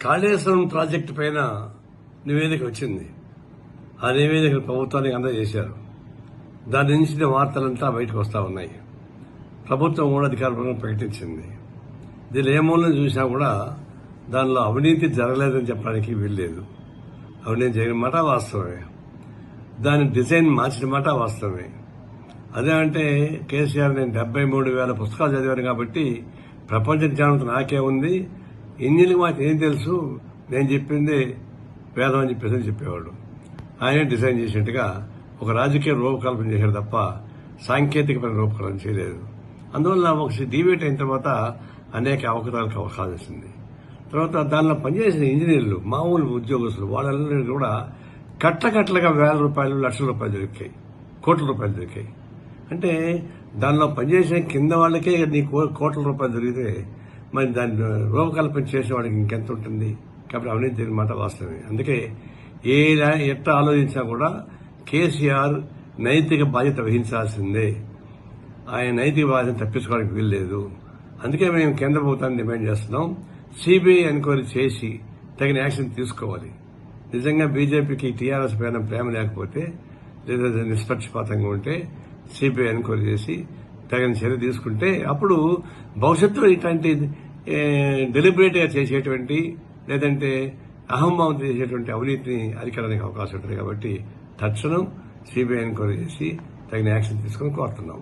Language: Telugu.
కాళేశ్వరం ప్రాజెక్టు పైన నివేదిక వచ్చింది. ఆ నివేదిక ప్రభుత్వానికి అందజేశారు. దాని నుంచి వార్తలంతా బయటకు వస్తా ఉన్నాయి. ప్రభుత్వం కూడా అధికారికంగా ప్రకటించింది. దీని ఏ మూలం చూసినా కూడా దానిలో అవినీతి జరగలేదని చెప్పడానికి వీల్లేదు. అవినీతి జరిగిన మాట వాస్తవమే. దాని డిజైన్ మార్చిన మాట వాస్తవమే. అదే అంటే కేసీఆర్ నేను 73,000 పుస్తకాలు చదివాను కాబట్టి ప్రపంచ జ్ఞానం నాకే ఉంది, ఇంజనీర్కి మాకు ఏం తెలుసు, నేను చెప్పింది వేదం అని చెప్పేసి చెప్పేవాడు. ఆయనే డిజైన్ చేసినట్టుగా ఒక రాజకీయ రూపకల్పన చేశాడు తప్ప సాంకేతికమైన రూపకల్పన చేయలేదు. అందువల్ల ఒక డిబేట్ అయిన తర్వాత అనేక అవకరాలకు అవకాశం వచ్చింది. తర్వాత దానిలో పనిచేసిన ఇంజనీర్లు, మామూలు ఉద్యోగస్తులు, వాళ్ళందరికీ కూడా కట్లగా వేల రూపాయలు, లక్షల రూపాయలు దొరికాయి, కోట్ల రూపాయలు దొరికాయి. అంటే దానిలో పనిచేసిన కింద వాళ్ళకే నీ కోట్ల రూపాయలు దొరికితే మరి దాన్ని రూపకల్పన చేసిన వాడికి ఇంకెంత ఉంటుంది? కాబట్టి అవినీతి జరిగిన మాట వాస్తవమే. అందుకే ఎట్లా ఆలోచించినా కూడా కేసీఆర్ నైతిక బాధ్యత వహించాల్సిందే. ఆయన నైతిక బాధ్యత తప్పించుకోవడానికి వీల్లేదు. అందుకే మేము కేంద్ర ప్రభుత్వాన్ని డిమాండ్ చేస్తున్నాం, సిబిఐ ఎంక్వైరీ చేసి తగిన యాక్షన్ తీసుకోవాలి. నిజంగా బీజేపీకి టీఆర్ఎస్ పైన ప్రేమ లేకపోతే లేదా నిష్పక్షపాతంగా ఉంటే సిబిఐ ఎంక్వైరీ చేసి తగిన చర్య తీసుకుంటే అప్పుడు భవిష్యత్తులో ఇట్లాంటి డెలిబరేట్ గా చేసేటువంటి లేదంటే అహంభావం చేసేటువంటి అవినీతిని అరికడానికి అవకాశం ఉంటుంది. కాబట్టి తక్షణం సిబిఐ ఎంక్వైరీ చేసి తగిన యాక్షన్ తీసుకుని కోరుతున్నాం.